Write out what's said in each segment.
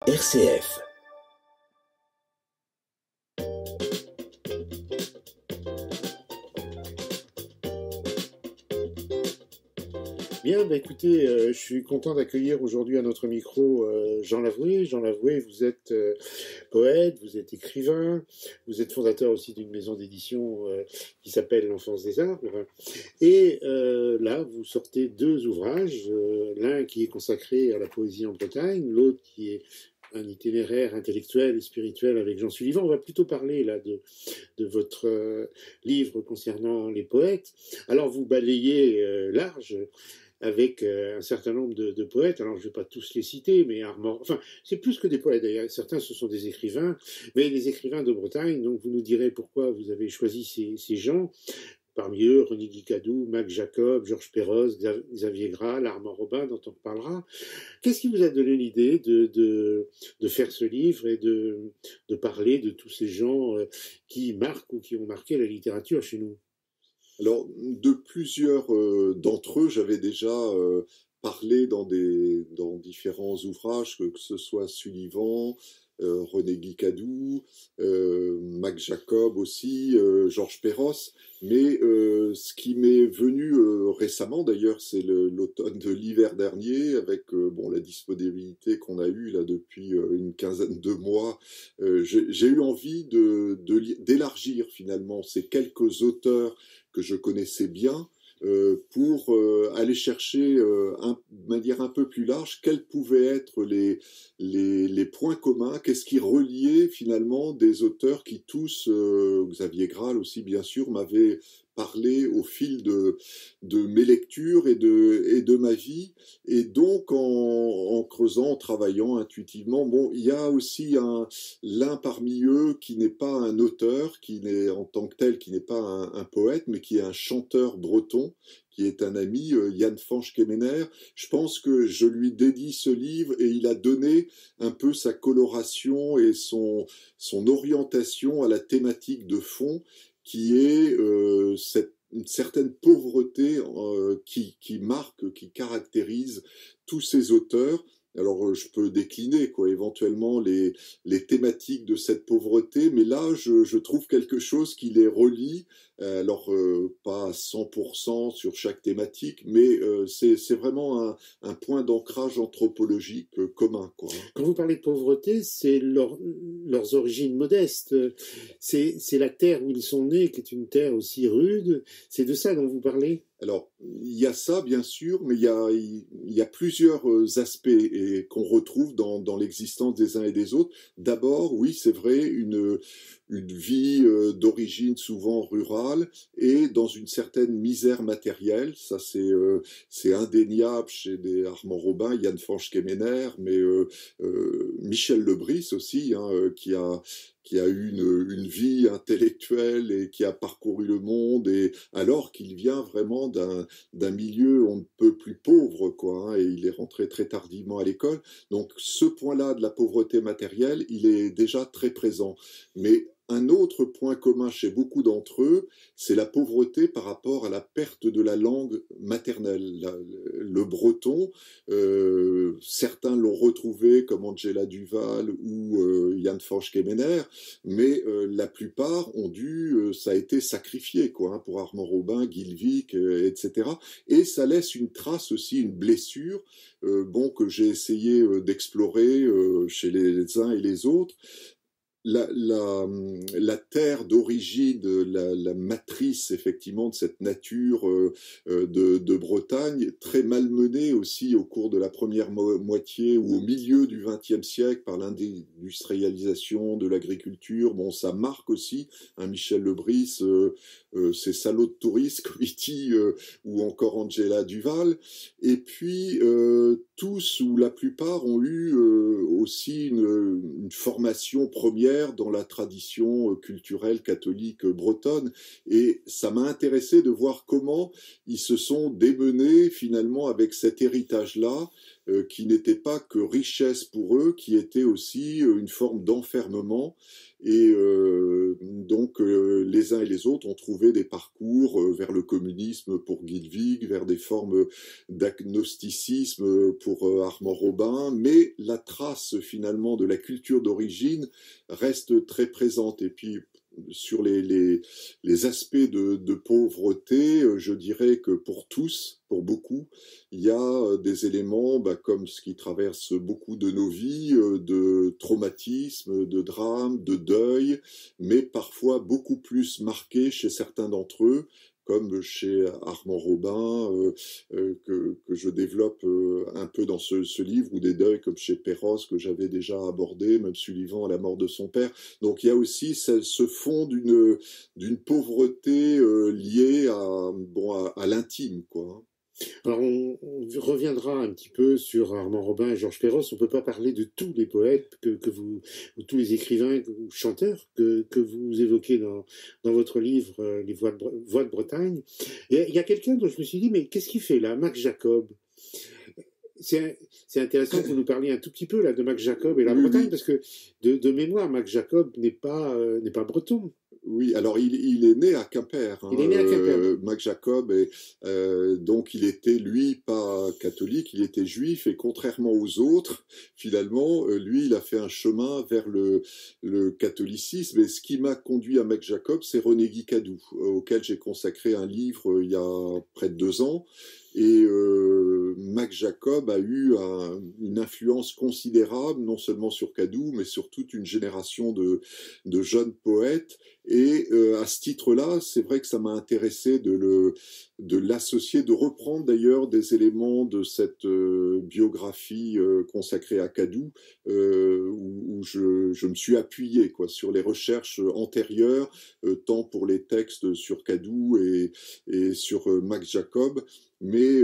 RCF. Bien, écoutez, je suis content d'accueillir aujourd'hui à notre micro Jean Lavoué. Jean Lavoué, vous êtes poète, vous êtes écrivain, vous êtes fondateur aussi d'une maison d'édition qui s'appelle L'Enfance des Arbres. Et là, vous sortez deux ouvrages, l'un qui est consacré à la poésie en Bretagne, l'autre qui est un itinéraire intellectuel et spirituel avec Jean Sullivan. On va plutôt parler là de votre livre concernant les poètes. Alors, vous balayez large avec un certain nombre de poètes. Alors, je ne vais pas tous les citer, mais Armand... Enfin, c'est plus que des poètes, d'ailleurs. Certains, ce sont des écrivains, mais des écrivains de Bretagne. Donc, vous nous direz pourquoi vous avez choisi ces gens. Parmi eux, René Guicadou, Mac Jacob, Georges Perros, Xavier Graal, Armand Robin, dont on parlera. Qu'est-ce qui vous a donné l'idée de faire ce livre et de parler de tous ces gens qui marquent ou qui ont marqué la littérature chez nous? Alors, de plusieurs d'entre eux, j'avais déjà parlé dans différents ouvrages, que ce soit Sullivan, René Guicadou, Mac Jacob aussi, Georges Perros. Mais ce qui m'est venu récemment, d'ailleurs, c'est l'automne de l'hiver dernier, avec la disponibilité qu'on a eue là depuis une quinzaine de mois. J'ai eu envie d'élargir finalement ces quelques auteurs que je connaissais bien, pour aller chercher de manière un peu plus large quels pouvaient être les points communs, qu'est-ce qui reliait finalement des auteurs qui tous, Xavier Graal aussi bien sûr, m'avaient parlé au fil de mes lectures et de ma vie. Et donc en creusant, en travaillant intuitivement, il y a aussi l'un parmi eux qui n'est pas un auteur, qui n'est en tant que tel, qui n'est pas un poète, mais qui est un chanteur breton, qui est un ami, Yann Fanch-Kemener. Je pense que je lui dédie ce livre et il a donné un peu sa coloration et son orientation à la thématique de fond, qui est une certaine pauvreté qui marque, qui caractérise tous ces auteurs. Alors, je peux décliner éventuellement les thématiques de cette pauvreté, mais là, je trouve quelque chose qui les relie, pas à 100% sur chaque thématique, mais c'est vraiment un point d'ancrage anthropologique commun, quoi. Quand vous parlez de pauvreté, c'est leurs origines modestes. C'est la terre où ils sont nés, qui est une terre aussi rude. C'est de ça dont vous parlez? Alors, il y a ça, bien sûr, mais il y a plusieurs aspects qu'on retrouve dans l'existence des uns et des autres. D'abord, oui, c'est vrai, une vie d'origine souvent rurale et dans une certaine misère matérielle. Ça, c'est indéniable chez des Armand Robin, Yann Fanch-Kemener, mais Michel Lebris aussi, qui a eu une vie intellectuelle et qui a parcouru le monde, et alors qu'il vient vraiment d'un milieu on ne peut plus pauvre, quoi, et il est rentré très tardivement à l'école. Donc ce point-là de la pauvreté matérielle, il est déjà très présent. Mais un autre point commun chez beaucoup d'entre eux, c'est la pauvreté par rapport à la perte de la langue maternelle. Le breton, certains l'ont retrouvé comme Angela Duval ou Yann Fanch-Kemener, mais la plupart ont ça a été sacrifié, quoi, pour Armand Robin, Guilvic, etc. Et ça laisse une trace aussi, une blessure, que j'ai essayé d'explorer chez les uns et les autres. La terre d'origine, la matrice effectivement de cette nature de Bretagne, très malmenée aussi au cours de la première moitié ou au milieu du XXe siècle par l'industrialisation de l'agriculture. Ça marque aussi Michel Lebris, ces salauds de touristes, comme il dit, ou encore Angela Duval. Et puis tous ou la plupart ont eu aussi une formation première dans la tradition culturelle catholique bretonne, et ça m'a intéressé de voir comment ils se sont démenés finalement avec cet héritage-là, qui n'était pas que richesse pour eux, qui était aussi une forme d'enfermement. Et donc les uns et les autres ont trouvé des parcours vers le communisme pour Guilvig, vers des formes d'agnosticisme pour Armand Robin, mais la trace finalement de la culture d'origine reste très présente. Et puis sur les aspects de pauvreté, je dirais que pour tous, pour beaucoup, il y a des éléments comme ce qui traverse beaucoup de nos vies, de traumatisme, de drame, de deuil, mais parfois beaucoup plus marqués chez certains d'entre eux, comme chez Armand Robin, que je développe un peu dans ce livre, ou des deuils comme chez Perros, que j'avais déjà abordé, même Sullivan à la mort de son père. Donc il y a aussi ce fond d'une pauvreté liée à l'intime, quoi. Alors, on reviendra un petit peu sur Armand Robin et Georges Perros. On ne peut pas parler de tous les poètes que vous, ou tous les écrivains ou chanteurs que vous évoquez dans votre livre, Les Voix de Bretagne. Et il y a quelqu'un dont je me suis dit, mais qu'est-ce qu'il fait là, Max Jacob? C'est intéressant que vous nous parliez un tout petit peu là de Max Jacob et la Bretagne, parce que de mémoire, Max Jacob n'est pas breton. Oui, alors il est né à Quimper. Il est né à Quimper. Max Jacob, et donc il était, lui, pas catholique, il était juif, et contrairement aux autres, finalement, lui, il a fait un chemin vers le catholicisme. Et ce qui m'a conduit à Max Jacob, c'est René Guicadou, auquel j'ai consacré un livre il y a près de 2 ans. Et Max Jacob a eu une influence considérable, non seulement sur Cadou, mais sur toute une génération de jeunes poètes. Et à ce titre-là, c'est vrai que ça m'a intéressé de l'associer, de reprendre d'ailleurs des éléments de cette biographie consacrée à Cadou, où je me suis appuyé sur les recherches antérieures, tant pour les textes sur Cadou et sur Max Jacob. Mais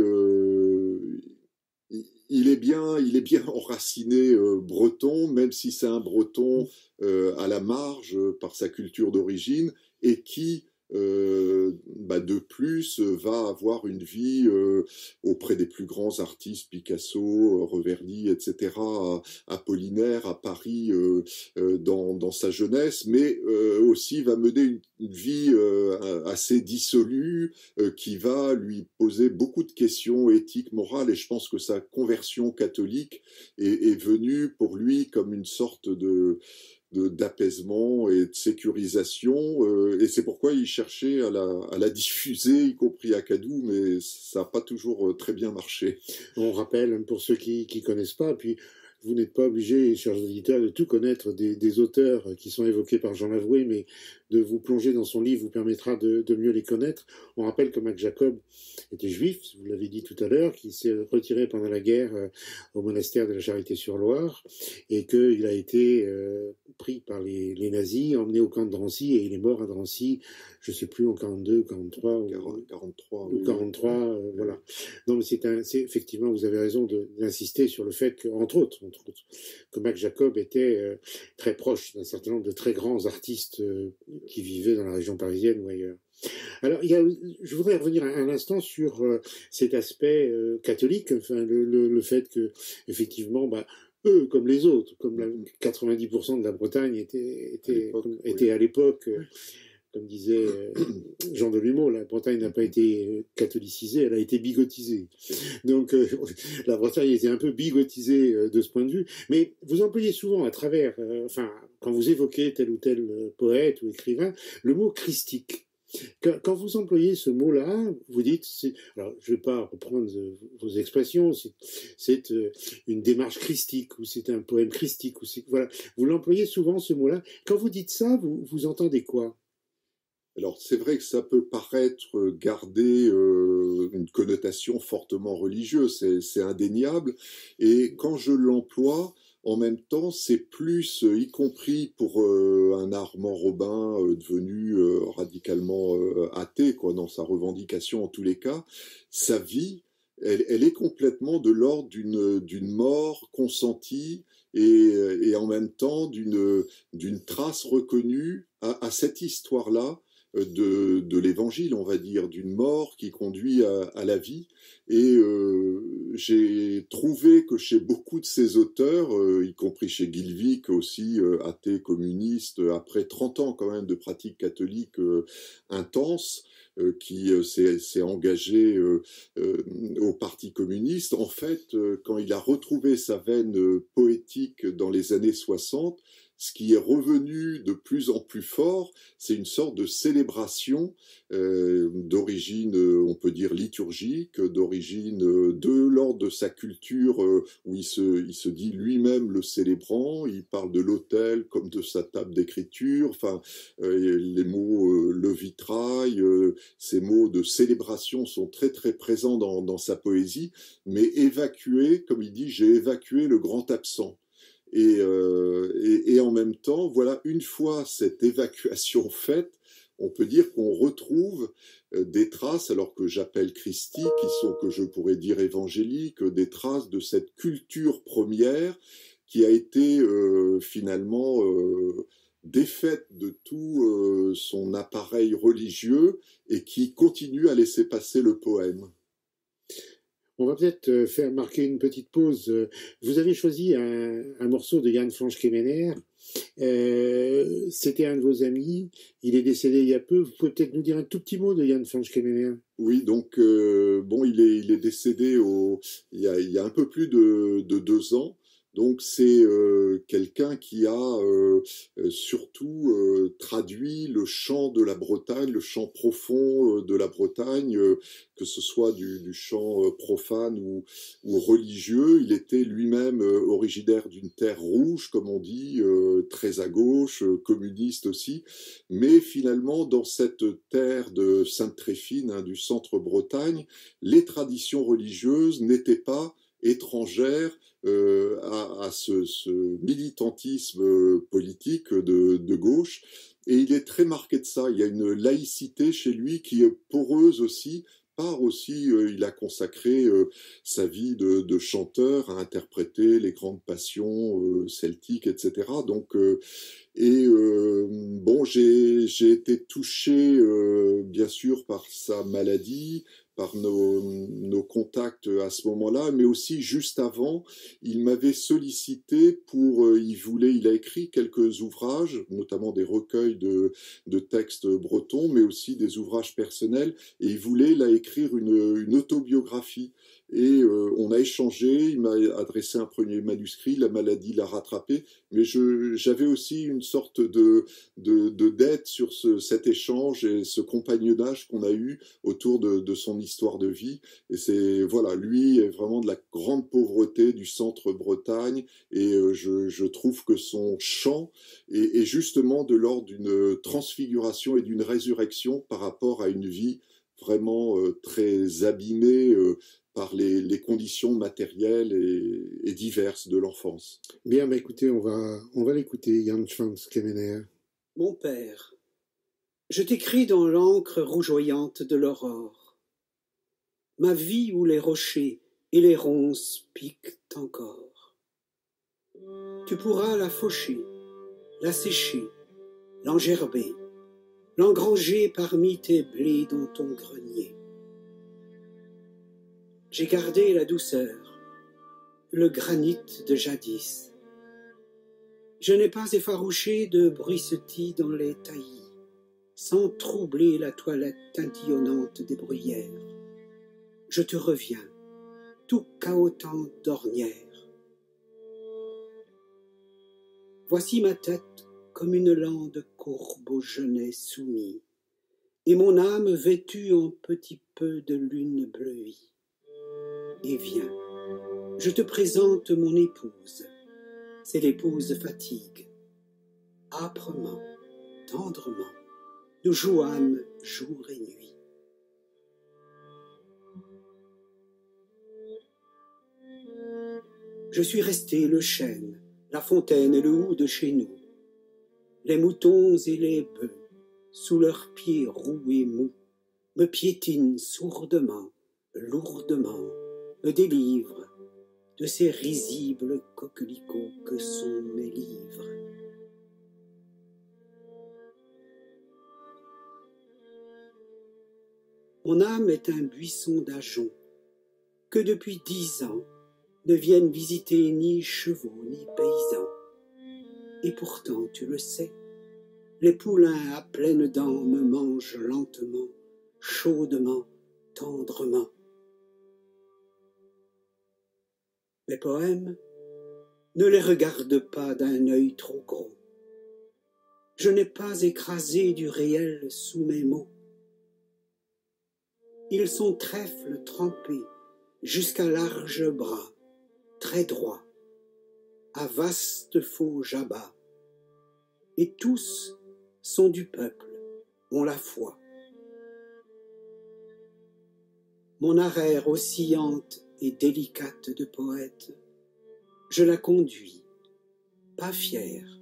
il est bien enraciné breton, même si c'est un breton à la marge par sa culture d'origine, et qui de plus va avoir une vie auprès des plus grands artistes, Picasso, Reverdy, etc., Apollinaire à Paris dans sa jeunesse, mais aussi va mener une vie assez dissolue, qui va lui poser beaucoup de questions éthiques, morales, et je pense que sa conversion catholique est venue pour lui comme une sorte d'apaisement et de sécurisation, et c'est pourquoi il cherchait à la diffuser, y compris à Cadou, mais ça n'a pas toujours très bien marché. On rappelle, pour ceux qui ne connaissent pas, puis vous n'êtes pas obligé, chers auditeurs, de tout connaître des auteurs qui sont évoqués par Jean Lavoué, mais de vous plonger dans son livre vous permettra de mieux les connaître. On rappelle que Max Jacob était juif, vous l'avez dit tout à l'heure, qui s'est retiré pendant la guerre au monastère de la Charité-sur-Loire, et qu'il a été pris par les nazis, emmené au camp de Drancy, et il est mort à Drancy, je ne sais plus, en 42, 43, 43, ou 43, voilà. Non, mais c'est effectivement, vous avez raison d'insister sur le fait que, entre autres, que Max Jacob était très proche d'un certain nombre de très grands artistes qui vivaient dans la région parisienne ou ailleurs. Alors, je voudrais revenir un instant sur cet aspect catholique, enfin, le fait que, effectivement, eux, comme les autres, comme 90% de la Bretagne était à l'époque, comme disait Jean Delumeau, la Bretagne n'a pas été catholicisée, elle a été bigotisée. Donc la Bretagne était un peu bigotisée de ce point de vue. Mais vous employez souvent à travers, quand vous évoquez tel ou tel poète ou écrivain, le mot christique. Quand vous employez ce mot-là, vous dites, alors je ne vais pas reprendre vos expressions, c'est une démarche christique, ou c'est un poème christique, ou voilà. Vous l'employez souvent, ce mot-là. Quand vous dites ça, vous entendez quoi ? Alors, c'est vrai que ça peut paraître garder une connotation fortement religieuse, c'est indéniable. Et quand je l'emploie, en même temps, c'est plus, y compris pour un Armand Robin devenu radicalement athée, dans sa revendication en tous les cas, sa vie, elle est complètement de l'ordre d'une mort consentie, et en même temps d'une trace reconnue à cette histoire-là de l'évangile, on va dire, d'une mort qui conduit à la vie. Et j'ai trouvé que chez beaucoup de ces auteurs, y compris chez Gilvig aussi, athée communiste, après 30 ans quand même de pratique catholique intense, qui s'est engagé au Parti communiste, en fait, quand il a retrouvé sa veine poétique dans les années 60, ce qui est revenu de plus en plus fort, c'est une sorte de célébration d'origine, on peut dire, liturgique, d'origine de l'ordre de sa culture, où il se dit lui-même le célébrant, il parle de l'autel comme de sa table d'écriture, enfin, les mots le vitrail, ces mots de célébration sont très très présents dans sa poésie, mais évacués, comme il dit, j'ai évacué le grand absent. Et en même temps, voilà, une fois cette évacuation faite, on peut dire qu'on retrouve des traces, alors que j'appelle christiques, qui sont, que je pourrais dire évangéliques, des traces de cette culture première qui a été finalement défaite de tout son appareil religieux et qui continue à laisser passer le poème. On va peut-être faire marquer une petite pause. Vous avez choisi un morceau de Jan Fransch-Kemener. C'était un de vos amis. Il est décédé il y a peu. Vous pouvez peut-être nous dire un tout petit mot de Jan Fransch-Kemener? Oui, donc bon, il est décédé il y a un peu plus de 2 ans. Donc c'est quelqu'un qui a surtout traduit le chant de la Bretagne, le chant profond de la Bretagne, que ce soit du chant profane ou religieux. Il était lui-même originaire d'une terre rouge, comme on dit, très à gauche, communiste aussi. Mais finalement, dans cette terre de Sainte-Tréphine, hein, du centre-Bretagne, les traditions religieuses n'étaient pas étrangères à ce militantisme politique de gauche. Et il est très marqué de ça. Il y a une laïcité chez lui qui est poreuse aussi. Par aussi, il a consacré sa vie de chanteur à interpréter les grandes passions celtiques, etc. Donc, bon, j'ai été touché, bien sûr, par sa maladie, par nos contacts à ce moment-là, mais aussi juste avant, il m'avait sollicité pour, il a écrit quelques ouvrages, notamment des recueils de textes bretons, mais aussi des ouvrages personnels, et il voulait là écrire une autobiographie. Et on a échangé, il m'a adressé un premier manuscrit, la maladie l'a rattrapé, mais j'avais aussi une sorte de dette sur cet échange et ce compagnonnage qu'on a eu autour de son histoire de vie. Et c'est, voilà, lui est vraiment de la grande pauvreté du centre-Bretagne, et je trouve que son chant est justement de l'ordre d'une transfiguration et d'une résurrection par rapport à une vie vraiment très abîmée par les conditions matérielles et diverses de l'enfance. Bien, bah écoutez, on va l'écouter, Jan Fransch-Kemener. Mon père, je t'écris dans l'encre rougeoyante de l'aurore, ma vie où les rochers et les ronces piquent encore. Tu pourras la faucher, la sécher, l'engerber, l'engranger parmi tes blés dans ton grenier. J'ai gardé la douceur, le granit de jadis. Je n'ai pas effarouché de bruissetis dans les taillis, sans troubler la toilette tintillonnante des bruyères. Je te reviens, tout cahotant d'ornières. Voici ma tête comme une lande courbe au genet soumis, et mon âme vêtue en petit peu de lune bleuie. Et viens, je te présente mon épouse, c'est l'épouse fatigue. Âprement, tendrement, nous jouâmes jour et nuit. Je suis resté le chêne, la fontaine et le hou de chez nous, les moutons et les bœufs, sous leurs pieds roux et mous, me piétinent sourdement, lourdement, me délivrent de ces risibles coquelicots que sont mes livres. Mon âme est un buisson d'ajoncs, que depuis 10 ans ne viennent visiter ni chevaux ni paysans. Et pourtant, tu le sais, les poulains à pleines dents me mangent lentement, chaudement, tendrement. Mes poèmes, ne les regarde pas d'un œil trop gros. Je n'ai pas écrasé du réel sous mes mots. Ils sont trèfles trempés jusqu'à larges bras, très droits, à vastes faux jabas. Et tous sont du peuple, ont la foi. Mon arère oscillante et délicate de poète, je la conduis, pas fière,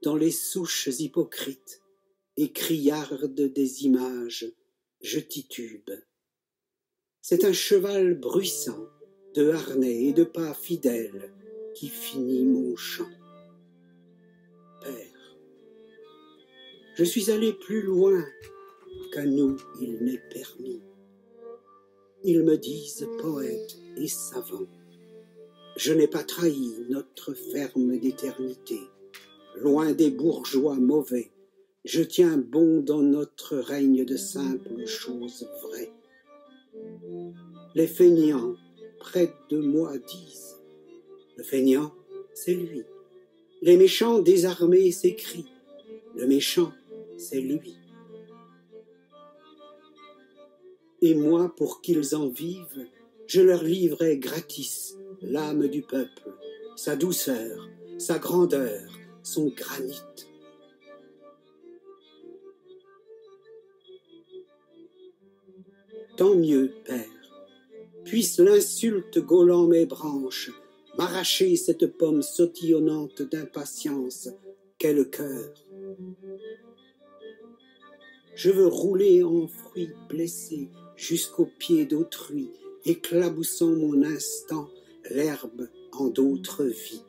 dans les souches hypocrites et criardes des images, je titube. C'est un cheval bruissant, de harnais et de pas fidèles, qui finit mon chant. Père, je suis allé plus loin qu'à nous il n'est permis. Ils me disent poète et savant. Je n'ai pas trahi notre ferme d'éternité. Loin des bourgeois mauvais, je tiens bon dans notre règne de simples choses vraies. Les feignants près de moi disent, le feignant, c'est lui. Les méchants désarmés s'écrient, le méchant, c'est lui. Et moi, pour qu'ils en vivent, je leur livrais gratis l'âme du peuple, sa douceur, sa grandeur, son granit. Tant mieux, Père, puisse l'insulte gaulant mes branches m'arracher cette pomme sautillonnante d'impatience qu'est le cœur. Je veux rouler en fruits blessés jusqu'aux pieds d'autrui, éclaboussant mon instant l'herbe en d'autres vies.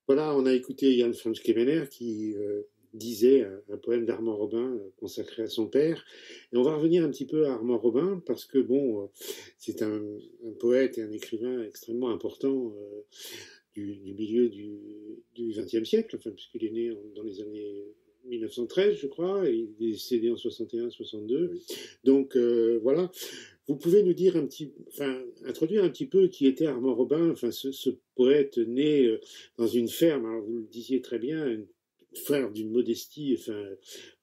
Voilà, on a écouté Jan Franz Kemener qui disait un poème d'Armand Robin consacré à son père. Et on va revenir un petit peu à Armand Robin parce que bon, c'est un poète et un écrivain extrêmement important du milieu du XXe siècle, enfin, puisqu'il est né dans les années 1913, je crois, et il est décédé en 61-62. Donc voilà. Vous pouvez nous dire introduire un petit peu qui était Armand Robin, ce poète né dans une ferme, alors vous le disiez très bien, une ferme d'une modestie,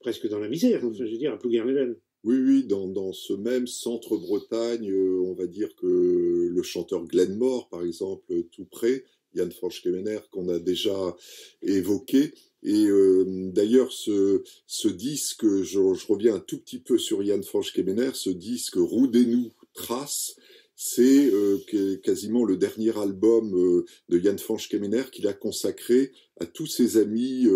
presque dans la misère, je veux dire, à Plouguer-les-Veines. Oui, dans ce même centre-Bretagne, on va dire que le chanteur Glenmore, par exemple, tout près, Jan Franz Kemener, qu'on a déjà évoqué. Et d'ailleurs, ce disque, je reviens un tout petit peu sur Jan Franz Kemener, ce disque Roudez-nous Trace, c'est quasiment le dernier album de Jan Franz Kemener qu'il a consacré à tous ses amis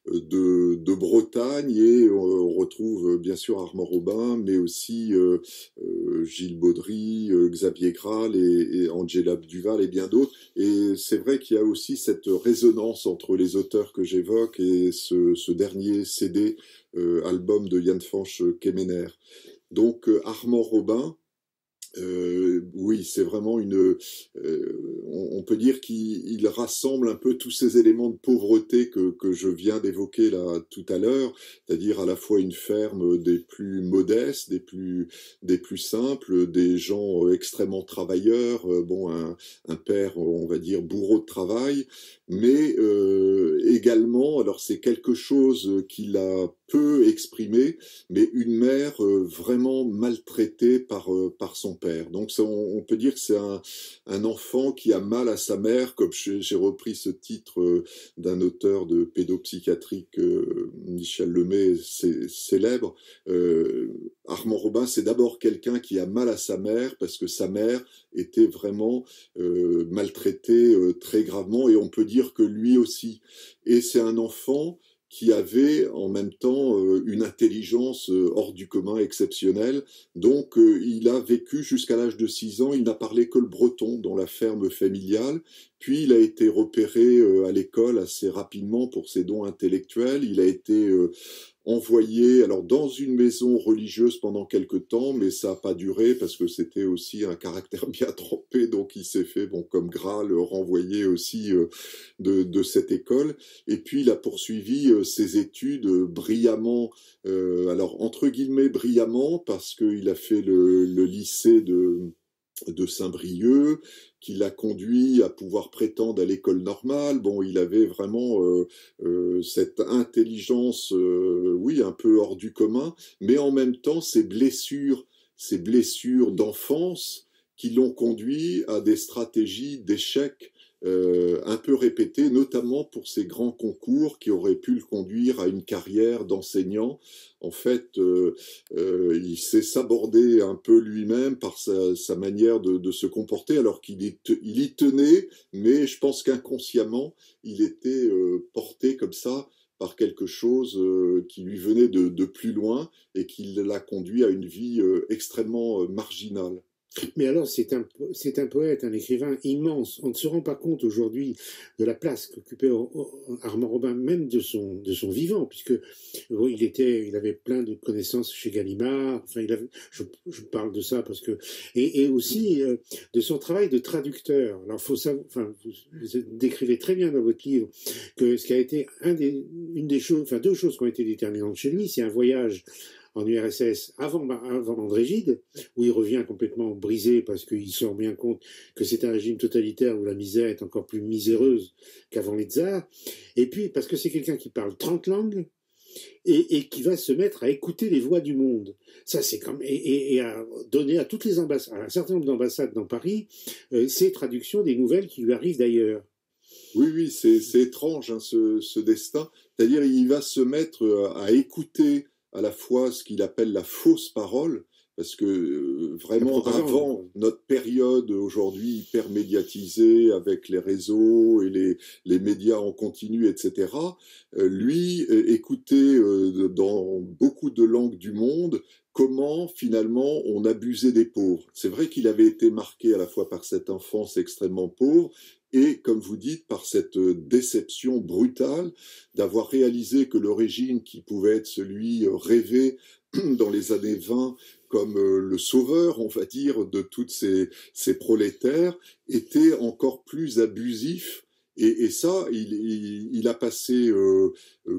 de Bretagne, et on retrouve bien sûr Armand Robin, mais aussi Gilles Baudry, Xavier Graal et Angela Duval et bien d'autres. Et c'est vrai qu'il y a aussi cette résonance entre les auteurs que j'évoque et ce dernier CD, album de Jan Franz Kemener. Donc Armand Robin, oui, c'est vraiment on peut dire qu'il rassemble un peu tous ces éléments de pauvreté que je viens d'évoquer là tout à l'heure, c'est-à-dire à la fois une ferme des plus modestes, des plus simples, des gens extrêmement travailleurs, un père, on va dire, bourreau de travail, mais également, alors c'est quelque chose qu'il a peu exprimé, mais une mère vraiment maltraitée par son père. Donc on peut dire que c'est un enfant qui a mal à sa mère, comme j'ai repris ce titre d'un auteur de pédopsychiatrique, Michel Lemay, célèbre. Armand Robin, c'est d'abord quelqu'un qui a mal à sa mère, parce que sa mère était vraiment maltraitée très gravement, et on peut dire que lui aussi. Et c'est un enfant qui avait en même temps une intelligence hors du commun exceptionnelle. Donc il a vécu jusqu'à l'âge de 6 ans, il n'a parlé que le breton dans la ferme familiale, puis il a été repéré à l'école assez rapidement pour ses dons intellectuels, il a été envoyé alors dans une maison religieuse pendant quelque temps, mais ça n'a pas duré parce que c'était aussi un caractère bien trempé, donc il s'est fait, bon, comme Graal, renvoyer aussi de cette école. Et puis il a poursuivi ses études brillamment, alors entre guillemets brillamment, parce qu'il a fait le lycée de Saint-Brieuc, qui l'a conduit à pouvoir prétendre à l'école normale. Bon, il avait vraiment cette intelligence, oui, un peu hors du commun, mais en même temps, ces blessures d'enfance qui l'ont conduit à des stratégies d'échec un peu répétées, notamment pour ces grands concours qui auraient pu le conduire à une carrière d'enseignant. En fait, il s'est sabordé un peu lui-même par sa manière de se comporter, alors qu'il y tenait, mais je pense qu'inconsciemment, il était porté comme ça par quelque chose qui lui venait de plus loin et qui l'a conduit à une vie extrêmement marginale. Mais alors, c'est un poète, un écrivain immense. On ne se rend pas compte aujourd'hui de la place qu'occupait Armand Robin, même de son vivant, puisque bon, il avait plein de connaissances chez Gallimard. Enfin, je parle de ça parce que et aussi de son travail de traducteur. Alors, faut savoir, enfin, vous décrivez très bien dans votre livre que ce qui a été une des choses, enfin deux choses qui ont été déterminantes chez lui, c'est un voyage en URSS avant André Gide, où il revient complètement brisé parce qu'il se rend bien compte que c'est un régime totalitaire où la misère est encore plus miséreuse qu'avant les tsars, et puis parce que c'est quelqu'un qui parle 30 langues et qui va se mettre à écouter les voix du monde. Ça, c'est comme et à donner à toutes les ambassades, à un certain nombre d'ambassades dans Paris, ces traductions des nouvelles qui lui arrivent d'ailleurs. Oui, oui, c'est étrange hein, ce destin. C'est-à-dire, il va se mettre à écouter à la fois ce qu'il appelle la fausse parole, parce que vraiment avant notre période aujourd'hui hyper médiatisée avec les réseaux et les médias en continu, etc., lui écoutait dans beaucoup de langues du monde comment finalement on abusait des pauvres. C'est vrai qu'il avait été marqué à la fois par cette enfance extrêmement pauvre et, comme vous dites, par cette déception brutale d'avoir réalisé que le régime qui pouvait être celui rêvé dans les années 20 comme le sauveur, on va dire, de toutes ces prolétaires, était encore plus abusif. Et ça, il a passé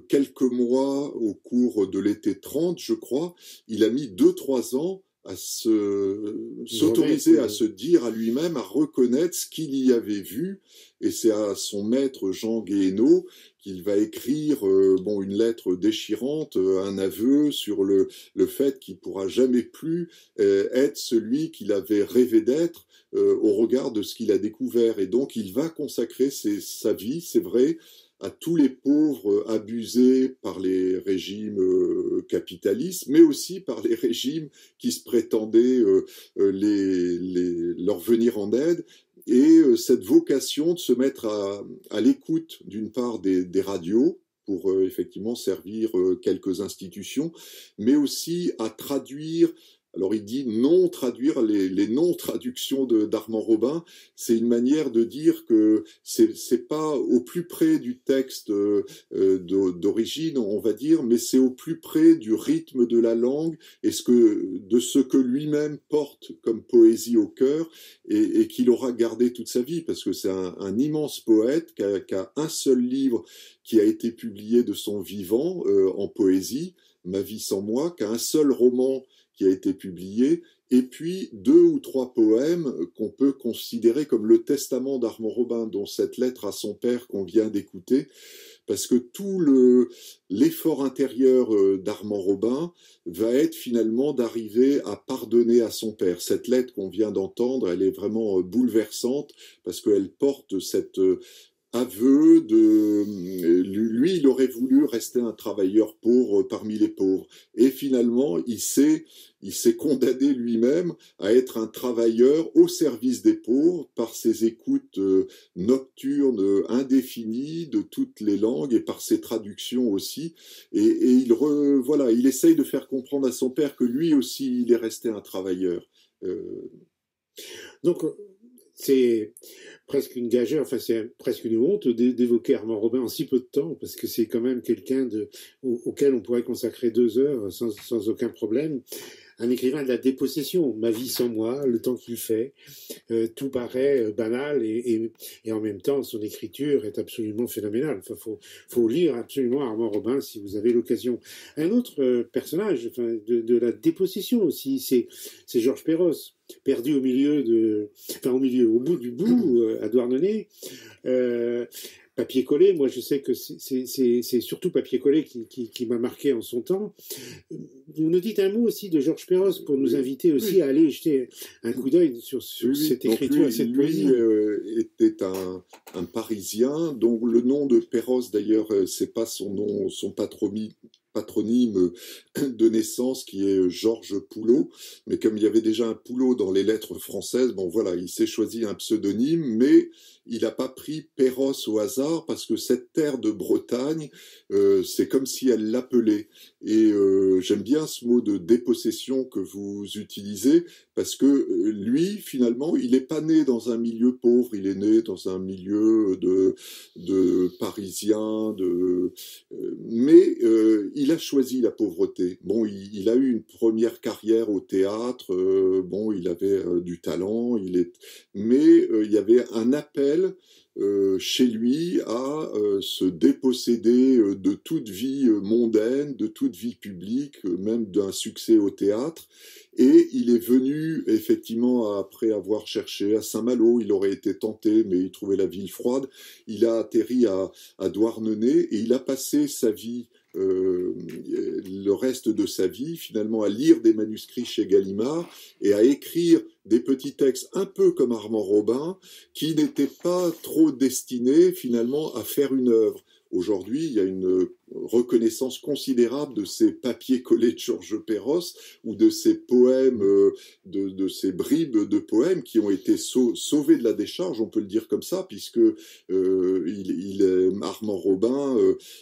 quelques mois au cours de l'été 30, je crois. Il a mis 2-3 ans à s'autoriser à se dire à lui-même, à reconnaître ce qu'il y avait vu, et c'est à son maître Jean Guéhenno qu'il va écrire bon, une lettre déchirante, un aveu sur le fait qu'il pourra jamais plus être celui qu'il avait rêvé d'être au regard de ce qu'il a découvert. Et donc il va consacrer sa vie, c'est vrai, à tous les pauvres abusés par les régimes capitalistes, mais aussi par les régimes qui se prétendaient leur venir en aide, et cette vocation de se mettre à l'écoute d'une part des radios, pour effectivement servir quelques institutions, mais aussi à traduire. Alors il dit non traduire les non-traductions d'Armand Robin, c'est une manière de dire que c'est pas au plus près du texte d'origine, on va dire, mais c'est au plus près du rythme de la langue et de ce que lui-même porte comme poésie au cœur et qu'il aura gardé toute sa vie, parce que c'est un immense poète qui a un seul livre qui a été publié de son vivant en poésie, Ma vie sans moi, qui a un seul roman qui a été publié, et puis 2 ou 3 poèmes qu'on peut considérer comme le testament d'Armand Robin, dont cette lettre à son père qu'on vient d'écouter, parce que tout l'effort intérieur d'Armand Robin va être finalement d'arriver à pardonner à son père. Cette lettre qu'on vient d'entendre, elle est vraiment bouleversante, parce qu'elle porte cette aveu de... Lui, il aurait voulu rester un travailleur pauvre parmi les pauvres. Et finalement, il s'est condamné lui-même à être un travailleur au service des pauvres par ses écoutes nocturnes indéfinies de toutes les langues et par ses traductions aussi. Et voilà, il essaye de faire comprendre à son père que lui aussi, il est resté un travailleur. Donc, c'est presque une gageure, enfin c'est presque une honte d'évoquer Armand Robin en si peu de temps, parce que c'est quand même quelqu'un auquel on pourrait consacrer 2 heures sans aucun problème. Un écrivain de la dépossession, ma vie sans moi, le temps qu'il fait, tout paraît banal et en même temps son écriture est absolument phénoménale. Enfin, faut lire absolument Armand Robin si vous avez l'occasion. Un autre personnage de la dépossession aussi, c'est Georges Perros, perdu au bout du bout, à Douarnenez. Papier collé, moi je sais que c'est surtout Papier collé qui m'a marqué en son temps. Vous nous dites un mot aussi de Georges Perros pour nous inviter aussi à aller jeter un coup d'œil sur cette écriture et cette poésie. Lui était un Parisien dont le nom de Perros d'ailleurs c'est pas son nom, son patronyme de naissance qui est Georges Poulot, mais comme il y avait déjà un Poulot dans les lettres françaises, bon voilà, il s'est choisi un pseudonyme, mais il n'a pas pris Perros au hasard parce que cette terre de Bretagne, c'est comme si elle l'appelait. Et j'aime bien ce mot de dépossession que vous utilisez parce que lui, finalement, il n'est pas né dans un milieu pauvre, il est né dans un milieu de Parisiens, mais il a choisi la pauvreté. Bon, il a eu une première carrière au théâtre, bon, il avait du talent, mais il y avait un appel chez lui à se déposséder de toute vie mondaine, de toute vie publique, même d'un succès au théâtre. Et il est venu, effectivement, après avoir cherché à Saint-Malo, il aurait été tenté, mais il trouvait la ville froide. Il a atterri à Douarnenez et il a passé sa vie, le reste de sa vie, finalement, à lire des manuscrits chez Gallimard et à écrire des petits textes un peu comme Armand Robin, qui n'étaient pas trop destinés, finalement, à faire une œuvre. Aujourd'hui, il y a une reconnaissance considérable de ces papiers collés de Georges Perros ou de ces poèmes, de ces bribes de poèmes qui ont été sauvés de la décharge, on peut le dire comme ça, puisque Armand Robin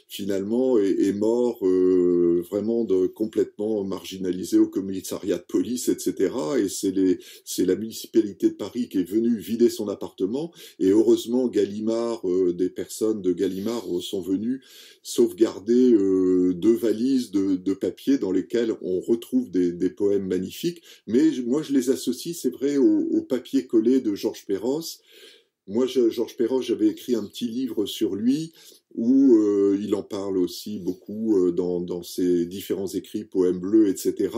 finalement est mort vraiment complètement marginalisé au commissariat de police, etc. Et c'est la municipalité de Paris qui est venue vider son appartement. Et heureusement, Gallimard, des personnes de Gallimard sont venues sauvegarder 2 valises de papier dans lesquelles on retrouve des poèmes magnifiques. Mais moi, je les associe, c'est vrai, au papier collé de Georges Perros. Moi, Georges Perros, j'avais écrit un petit livre sur lui où il en parle aussi beaucoup dans ses différents écrits, poèmes bleus, etc.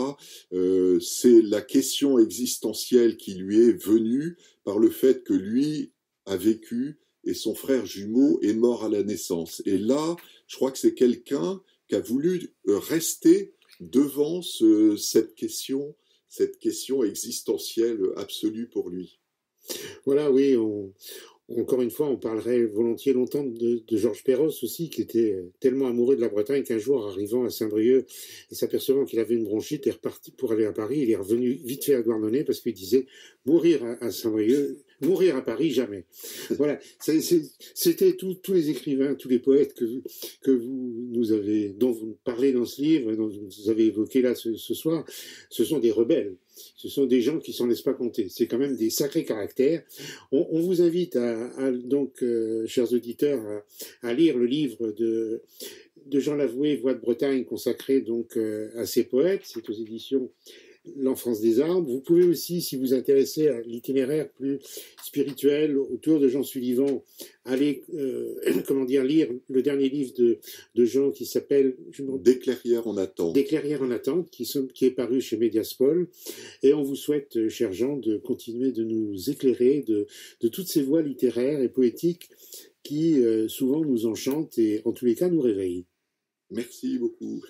C'est la question existentielle qui lui est venue par le fait que lui a vécu et son frère jumeau est mort à la naissance. Et là, je crois que c'est quelqu'un qui a voulu rester devant cette question existentielle absolue pour lui. Voilà, oui, encore une fois, on parlerait volontiers longtemps de Georges Perros aussi, qui était tellement amoureux de la Bretagne qu'un jour, arrivant à Saint-Brieuc et s'apercevant qu'il avait une bronchite, il est reparti pour aller à Paris. Il est revenu vite fait à Douarnenez parce qu'il disait mourir à Saint-Brieuc, mourir à Paris, jamais. Voilà, c'était tous les écrivains, tous les poètes dont vous parlez dans ce livre, dont vous avez évoqué là ce soir, ce sont des rebelles. Ce sont des gens qui s'en laissent pas compter. C'est quand même des sacrés caractères. On vous invite donc, chers auditeurs, à lire le livre de Jean Lavoué, Voix de Bretagne, consacré donc à ces poètes. C'est aux éditions L'Enfance des Arbres. Vous pouvez aussi, si vous intéressez à l'itinéraire plus spirituel autour de Jean Sullivan, aller lire le dernier livre de Jean qui s'appelle Des clairières en attente. Des clairières en attente, qui est paru chez Mediaspol. Et on vous souhaite, cher Jean, de continuer de nous éclairer de toutes ces voies littéraires et poétiques qui souvent nous enchantent et en tous les cas nous réveillent. Merci beaucoup.